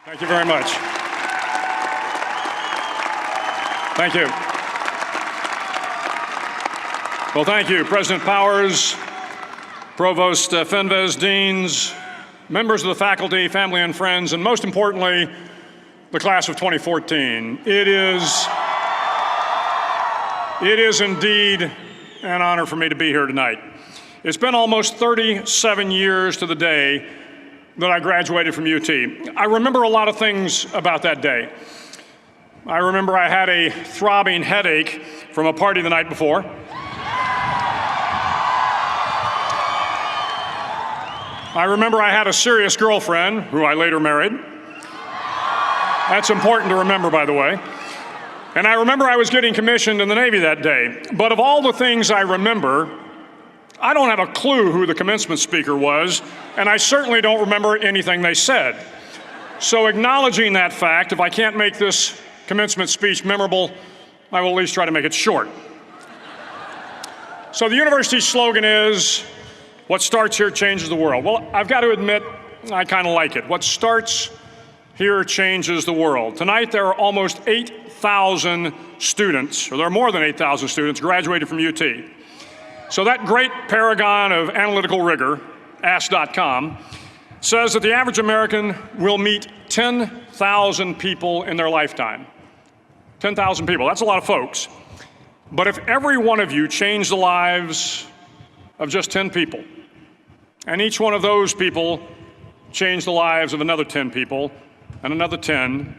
Thank you very much. Thank you. Well, thank you, President Powers, Provost Fenves, deans, members of the faculty, family and friends, and most importantly, the class of 2014. It is indeed an honor for me to be here tonight. It's been almost 37 years to the day that I graduated from UT. I remember a lot of things about that day. I remember I had a throbbing headache from a party the night before. I remember I had a serious girlfriend who I later married. That's important to remember, by the way. And I remember I was getting commissioned in the Navy that day. But of all the things I remember, I don't have a clue who the commencement speaker was, and I certainly don't remember anything they said. So acknowledging that fact, if I can't make this commencement speech memorable, I will at least try to make it short. So the university's slogan is, "What starts here changes the world." Well, I've got to admit, I kind of like it. What starts here changes the world. Tonight, there are almost 8,000 students, or there are more than 8,000 students graduated from UT. So that great paragon of analytical rigor, Ask.com, says that the average American will meet 10,000 people in their lifetime. 10,000 people, that's a lot of folks. But if every one of you changed the lives of just 10 people, and each one of those people changed the lives of another 10 people, and another 10,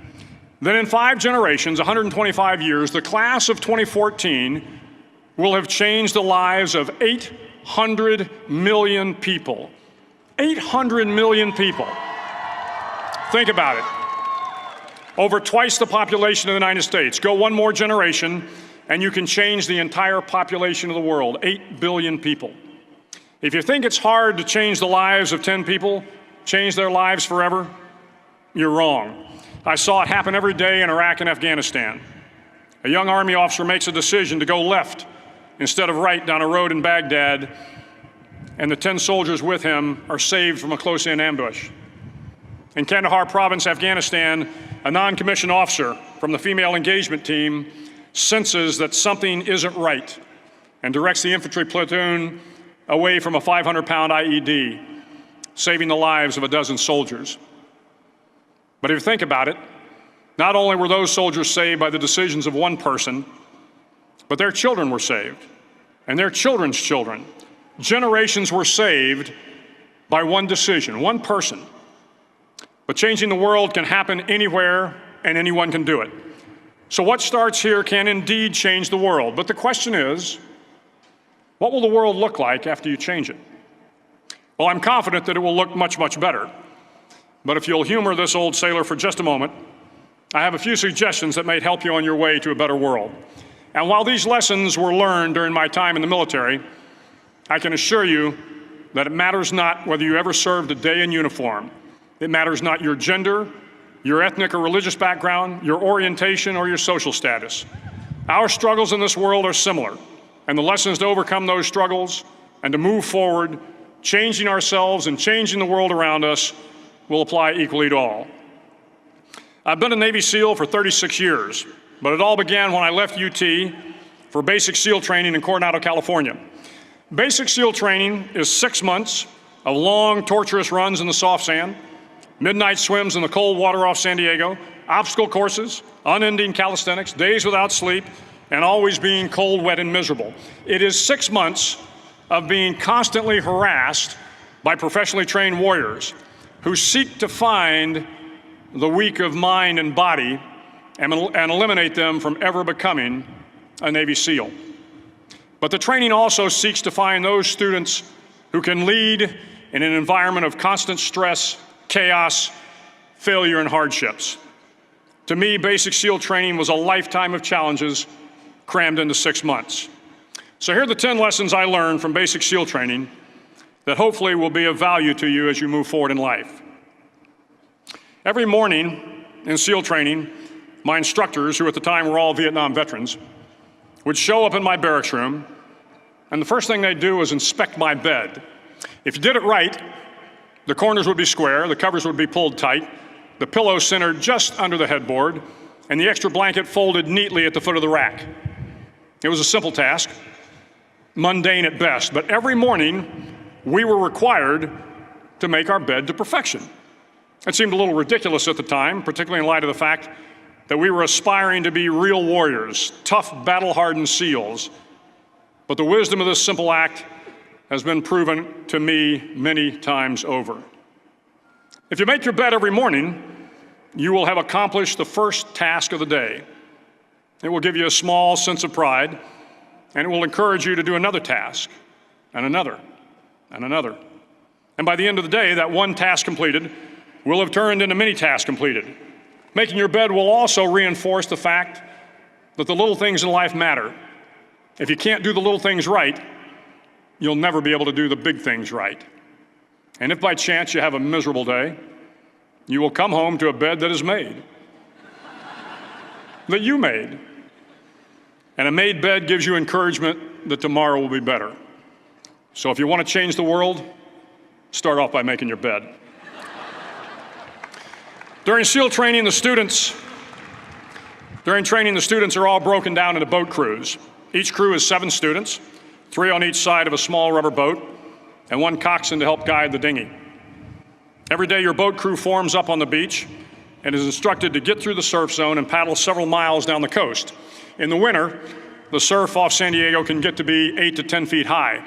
then in 5 generations, 125 years, the class of 2014 will have changed the lives of 800 million people. 800 million people. Think about it. Over twice the population of the United States. Go one more generation, and you can change the entire population of the world, 8 billion people. If you think it's hard to change the lives of 10 people, change their lives forever, you're wrong. I saw it happen every day in Iraq and Afghanistan. A young Army officer makes a decision to go left instead of right down a road in Baghdad, and the 10 soldiers with him are saved from a close-in ambush. In Kandahar province, Afghanistan, a non-commissioned officer from the female engagement team senses that something isn't right and directs the infantry platoon away from a 500-pound IED, saving the lives of a dozen soldiers. But if you think about it, not only were those soldiers saved by the decisions of one person, but their children were saved, and their children's children. Generations were saved by one decision, one person. But changing the world can happen anywhere, and anyone can do it. So what starts here can indeed change the world. But the question is, what will the world look like after you change it? Well, I'm confident that it will look much, much better. But if you'll humor this old sailor for just a moment, I have a few suggestions that may help you on your way to a better world. And while these lessons were learned during my time in the military, I can assure you that it matters not whether you ever served a day in uniform. It matters not your gender, your ethnic or religious background, your orientation, or your social status. Our struggles in this world are similar, and the lessons to overcome those struggles and to move forward, changing ourselves and changing the world around us, will apply equally to all. I've been a Navy SEAL for 36 years. But it all began when I left UT for basic SEAL training in Coronado, California. Basic SEAL training is 6 months of long, torturous runs in the soft sand, midnight swims in the cold water off San Diego, obstacle courses, unending calisthenics, days without sleep, and always being cold, wet, and miserable. It is 6 months of being constantly harassed by professionally trained warriors who seek to find the weak of mind and body and eliminate them from ever becoming a Navy SEAL. But the training also seeks to find those students who can lead in an environment of constant stress, chaos, failure, and hardships. To me, basic SEAL training was a lifetime of challenges crammed into 6 months. So here are the 10 lessons I learned from basic SEAL training that hopefully will be of value to you as you move forward in life. Every morning in SEAL training, my instructors, who at the time were all Vietnam veterans, would show up in my barracks room, and the first thing they'd do was inspect my bed. If you did it right, the corners would be square, the covers would be pulled tight, the pillow centered just under the headboard, and the extra blanket folded neatly at the foot of the rack. It was a simple task, mundane at best, but every morning we were required to make our bed to perfection. It seemed a little ridiculous at the time, particularly in light of the fact that we were aspiring to be real warriors, tough, battle-hardened SEALs. But the wisdom of this simple act has been proven to me many times over. If you make your bed every morning, you will have accomplished the first task of the day. It will give you a small sense of pride, and it will encourage you to do another task, and another, and another. And by the end of the day, that one task completed will have turned into many tasks completed. Making your bed will also reinforce the fact that the little things in life matter. If you can't do the little things right, you'll never be able to do the big things right. And if by chance you have a miserable day, you will come home to a bed that is made, that you made. And a made bed gives you encouragement that tomorrow will be better. So if you want to change the world, start off by making your bed. During SEAL training, the students are all broken down into boat crews. Each crew is 7 students, 3 on each side of a small rubber boat, and 1 coxswain to help guide the dinghy. Every day, your boat crew forms up on the beach and is instructed to get through the surf zone and paddle several miles down the coast. In the winter, the surf off San Diego can get to be 8 to 10 feet high,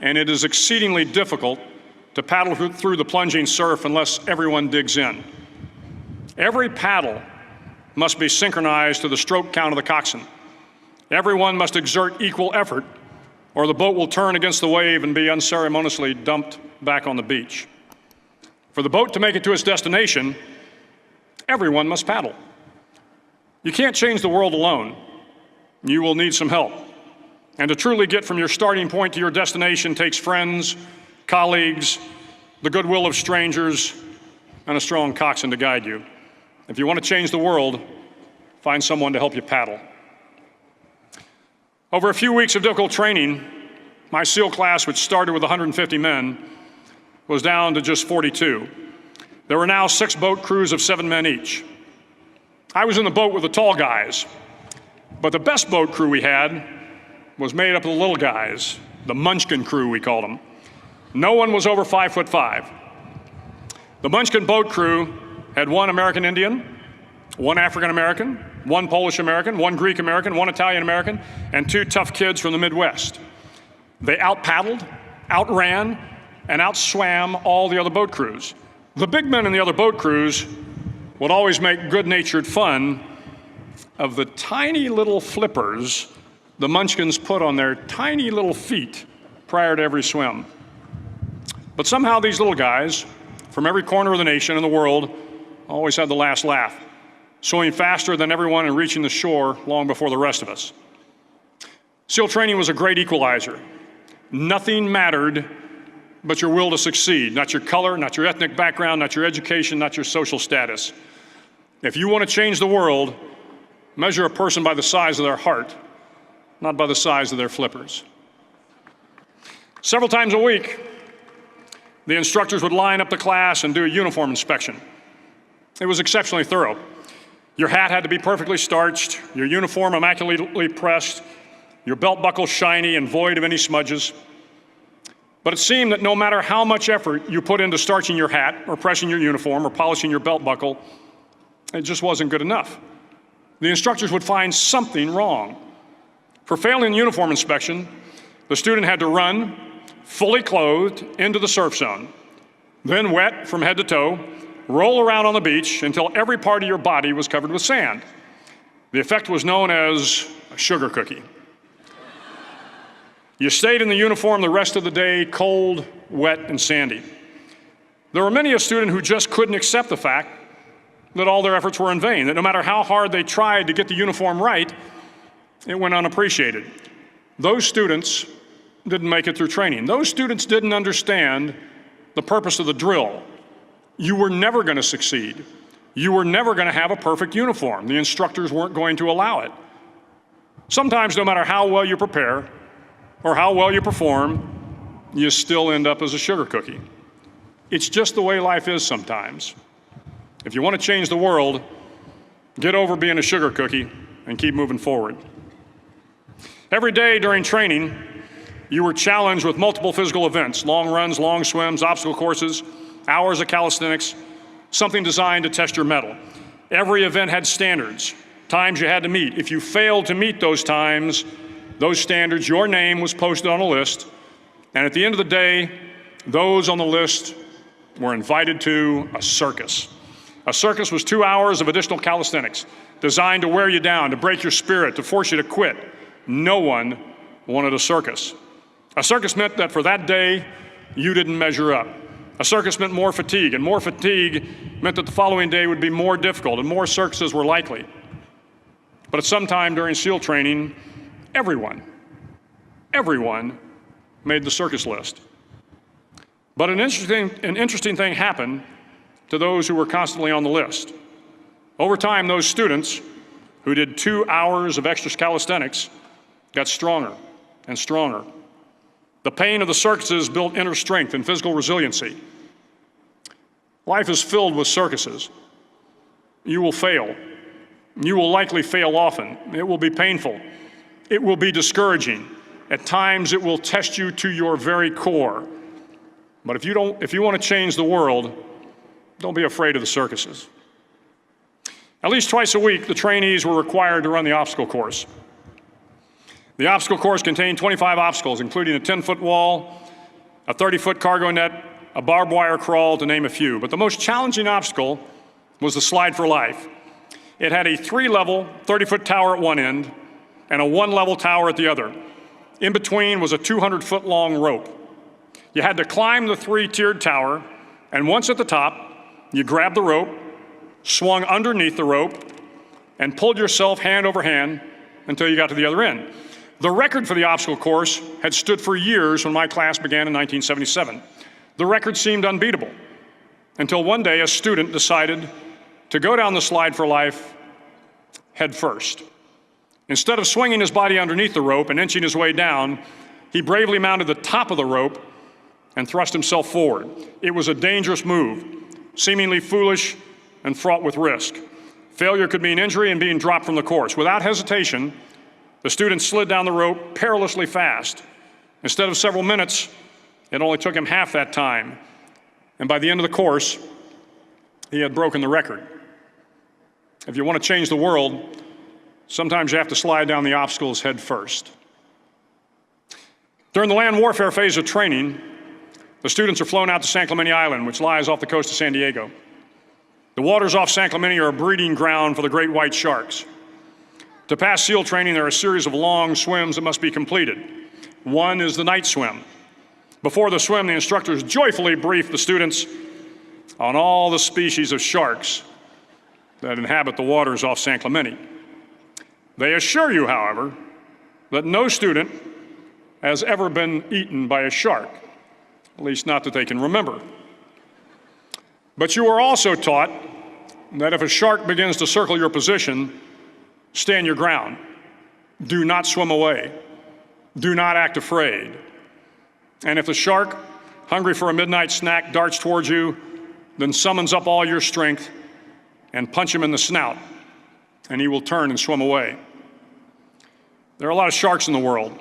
and it is exceedingly difficult to paddle through the plunging surf unless everyone digs in. Every paddle must be synchronized to the stroke count of the coxswain. Everyone must exert equal effort, or the boat will turn against the wave and be unceremoniously dumped back on the beach. For the boat to make it to its destination, everyone must paddle. You can't change the world alone. You will need some help. And to truly get from your starting point to your destination takes friends, colleagues, the goodwill of strangers, and a strong coxswain to guide you. If you want to change the world, find someone to help you paddle. Over a few weeks of difficult training, my SEAL class, which started with 150 men, was down to just 42. There were now 6 boat crews of 7 men each. I was in the boat with the tall guys, but the best boat crew we had was made up of the little guys, the Munchkin crew, we called them. No one was over 5'5". The Munchkin boat crew had 1 American Indian, 1 African American, 1 Polish American, 1 Greek American, 1 Italian American, and 2 tough kids from the Midwest. They out-paddled, outran, and outswam all the other boat crews. The big men in the other boat crews would always make good-natured fun of the tiny little flippers the Munchkins put on their tiny little feet prior to every swim. But somehow these little guys from every corner of the nation and the world always had the last laugh, swimming faster than everyone and reaching the shore long before the rest of us. SEAL training was a great equalizer. Nothing mattered but your will to succeed, not your color, not your ethnic background, not your education, not your social status. If you want to change the world, measure a person by the size of their heart, not by the size of their flippers. Several times a week, the instructors would line up the class and do a uniform inspection. It was exceptionally thorough. Your hat had to be perfectly starched, your uniform immaculately pressed, your belt buckle shiny and void of any smudges. But it seemed that no matter how much effort you put into starching your hat or pressing your uniform or polishing your belt buckle, it just wasn't good enough. The instructors would find something wrong. For failing the uniform inspection, the student had to run, fully clothed, into the surf zone, then wet from head to toe, roll around on the beach until every part of your body was covered with sand. The effect was known as a sugar cookie. You stayed in the uniform the rest of the day, cold, wet, and sandy. There were many a student who just couldn't accept the fact that all their efforts were in vain, that no matter how hard they tried to get the uniform right, it went unappreciated. Those students didn't make it through training. Those students didn't understand the purpose of the drill. You were never going to succeed. You were never going to have a perfect uniform. The instructors weren't going to allow it. Sometimes, no matter how well you prepare or how well you perform, you still end up as a sugar cookie. It's just the way life is sometimes. If you want to change the world, get over being a sugar cookie and keep moving forward. Every day during training, you were challenged with multiple physical events: long runs, long swims, obstacle courses, hours of calisthenics, something designed to test your mettle. Every event had standards, times you had to meet. If you failed to meet those times, those standards, your name was posted on a list, and at the end of the day, those on the list were invited to a circus. A circus was 2 hours of additional calisthenics, designed to wear you down, to break your spirit, to force you to quit. No one wanted a circus. A circus meant that for that day, you didn't measure up. A circus meant more fatigue, and more fatigue meant that the following day would be more difficult, and more circuses were likely. But at some time during SEAL training, everyone made the circus list. But an interesting thing happened to those who were constantly on the list. Over time, those students who did 2 hours of extra calisthenics got stronger and stronger. The pain of the circuses built inner strength and physical resiliency. Life is filled with circuses. You will fail. You will likely fail often. It will be painful. It will be discouraging. At times, it will test you to your very core. But if you want to change the world, don't be afraid of the circuses. At least twice a week, the trainees were required to run the obstacle course. The obstacle course contained 25 obstacles, including a 10-foot wall, a 30-foot cargo net, a barbed wire crawl, to name a few. But the most challenging obstacle was the slide for life. It had a 3-level, 30-foot tower at one end and a 1-level tower at the other. In between was a 200-foot-long rope. You had to climb the 3-tiered tower, and once at the top, you grabbed the rope, swung underneath the rope, and pulled yourself hand over hand until you got to the other end. The record for the obstacle course had stood for years when my class began in 1977. The record seemed unbeatable until one day a student decided to go down the slide for life head first. Instead of swinging his body underneath the rope and inching his way down, he bravely mounted the top of the rope and thrust himself forward. It was a dangerous move, seemingly foolish and fraught with risk. Failure could mean injury and being dropped from the course. Without hesitation, the student slid down the rope perilously fast. Instead of several minutes, it only took him half that time. And by the end of the course, he had broken the record. If you want to change the world, sometimes you have to slide down the obstacles head first. During the land warfare phase of training, the students are flown out to San Clemente Island, which lies off the coast of San Diego. The waters off San Clemente are a breeding ground for the great white sharks. To pass SEAL training, there are a series of long swims that must be completed. One is the night swim. Before the swim, the instructors joyfully brief the students on all the species of sharks that inhabit the waters off San Clemente. They assure you, however, that no student has ever been eaten by a shark, at least not that they can remember. But you are also taught that if a shark begins to circle your position, stand your ground. Do not swim away. Do not act afraid. And if the shark, hungry for a midnight snack, darts towards you, then summons up all your strength and punch him in the snout, and he will turn and swim away. There are a lot of sharks in the world.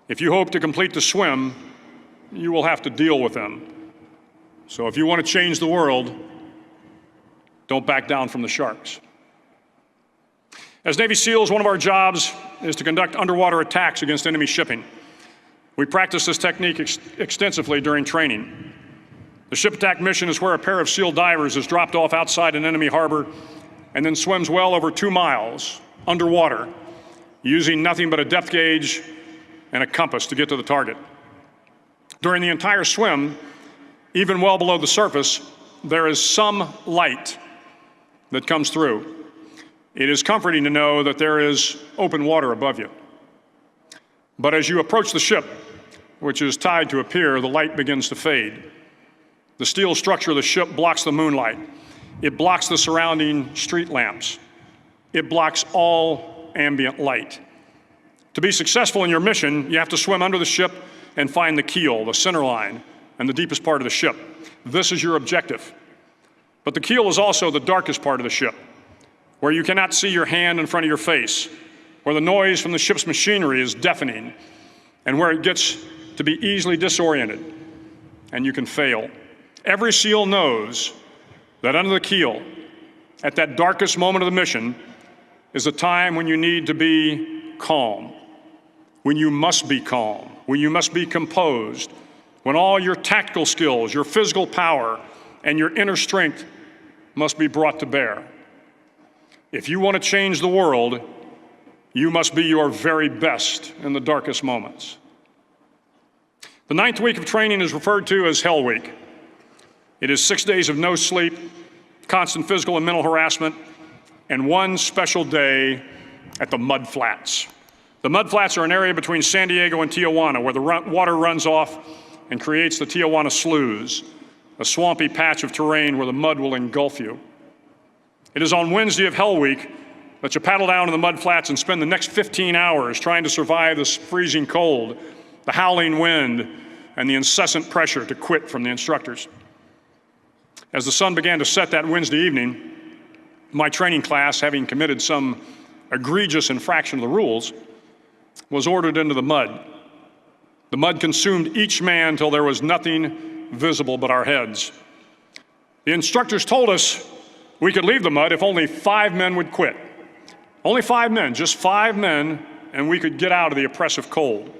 If you hope to complete the swim, you will have to deal with them. So if you want to change the world, don't back down from the sharks. As Navy SEALs, one of our jobs is to conduct underwater attacks against enemy shipping. We practice this technique extensively during training. The ship attack mission is where a pair of SEAL divers is dropped off outside an enemy harbor and then swims well over 2 miles underwater, using nothing but a depth gauge and a compass to get to the target. During the entire swim, even well below the surface, there is some light that comes through. It is comforting to know that there is open water above you. But as you approach the ship, which is tied to a pier, the light begins to fade. The steel structure of the ship blocks the moonlight. It blocks the surrounding street lamps. It blocks all ambient light. To be successful in your mission, you have to swim under the ship and find the keel, the center line, and the deepest part of the ship. This is your objective. But the keel is also the darkest part of the ship, where you cannot see your hand in front of your face, where the noise from the ship's machinery is deafening, and where it gets to be easily disoriented, and you can fail. Every SEAL knows that under the keel, at that darkest moment of the mission, is a time when you need to be calm, when you must be calm, when you must be composed, when all your tactical skills, your physical power, and your inner strength must be brought to bear. If you want to change the world, you must be your very best in the darkest moments. The 9th week of training is referred to as Hell Week. It is 6 days of no sleep, constant physical and mental harassment, and one special day at the Mud Flats. The Mud Flats are an area between San Diego and Tijuana where the water runs off and creates the Tijuana Sloughs, a swampy patch of terrain where the mud will engulf you. It is on Wednesday of Hell Week that you paddle down to the Mud Flats and spend the next 15 hours trying to survive this freezing cold, the howling wind, and the incessant pressure to quit from the instructors. As the sun began to set that Wednesday evening, my training class, having committed some egregious infraction of the rules, was ordered into the mud. The mud consumed each man till there was nothing visible but our heads. The instructors told us we could leave the mud if only 5 men would quit. Only 5 men, just 5 men, and we could get out of the oppressive cold.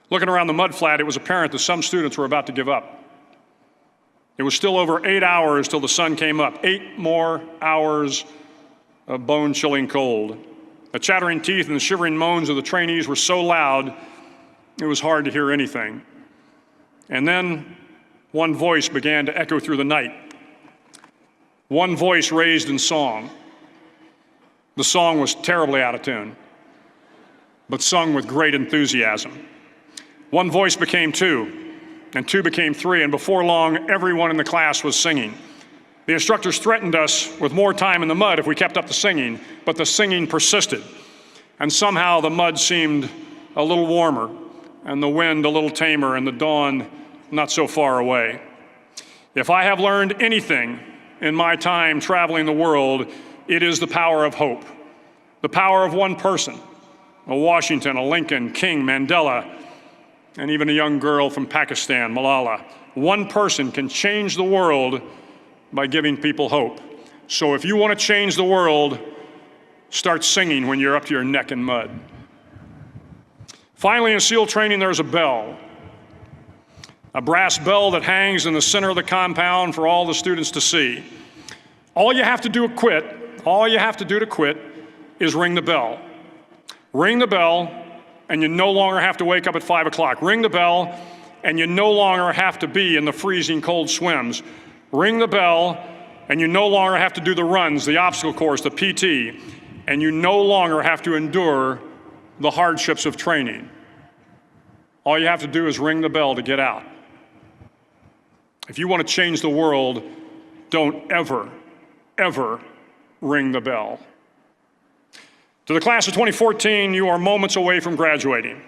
Looking around the mud flat, it was apparent that some students were about to give up. It was still over 8 hours till the sun came up, 8 more hours of bone-chilling cold. The chattering teeth and the shivering moans of the trainees were so loud, it was hard to hear anything. And then one voice began to echo through the night. One voice raised in song. The song was terribly out of tune, but sung with great enthusiasm. One voice became 2, and 2 became 3, and before long, everyone in the class was singing. The instructors threatened us with more time in the mud if we kept up the singing, but the singing persisted. And somehow the mud seemed a little warmer, and the wind a little tamer, and the dawn not so far away. If I have learned anything in my time traveling the world, it is the power of hope. The power of one person, a Washington, a Lincoln, King, Mandela, and even a young girl from Pakistan, Malala. One person can change the world by giving people hope. So if you want to change the world, start singing when you're up to your neck in mud. Finally, in SEAL training, there's a bell. A brass bell that hangs in the center of the compound for all the students to see. All you have to do to quit is ring the bell. Ring the bell, and you no longer have to wake up at 5 o'clock. Ring the bell, and you no longer have to be in the freezing cold swims. Ring the bell, and you no longer have to do the runs, the obstacle course, the PT, and you no longer have to endure the hardships of training. All you have to do is ring the bell to get out. If you want to change the world, don't ever, ever ring the bell. To the class of 2014, you are moments away from graduating,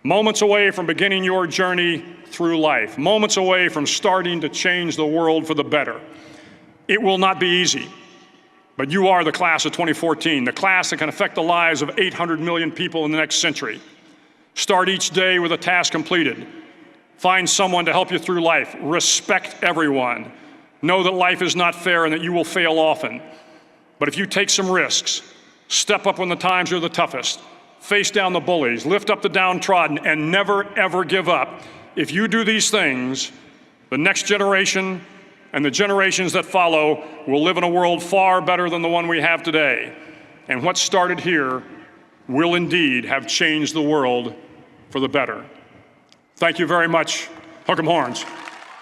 moments away from beginning your journey through life, moments away from starting to change the world for the better. It will not be easy, but you are the class of 2014, the class that can affect the lives of 800 million people in the next century. Start each day with a task completed. Find someone to help you through life. Respect everyone. Know that life is not fair and that you will fail often. But if you take some risks, step up when the times are the toughest, face down the bullies, lift up the downtrodden, and never, ever give up. If you do these things, the next generation and the generations that follow will live in a world far better than the one we have today. And what started here will indeed have changed the world for the better. Thank you very much. Hook 'em horns.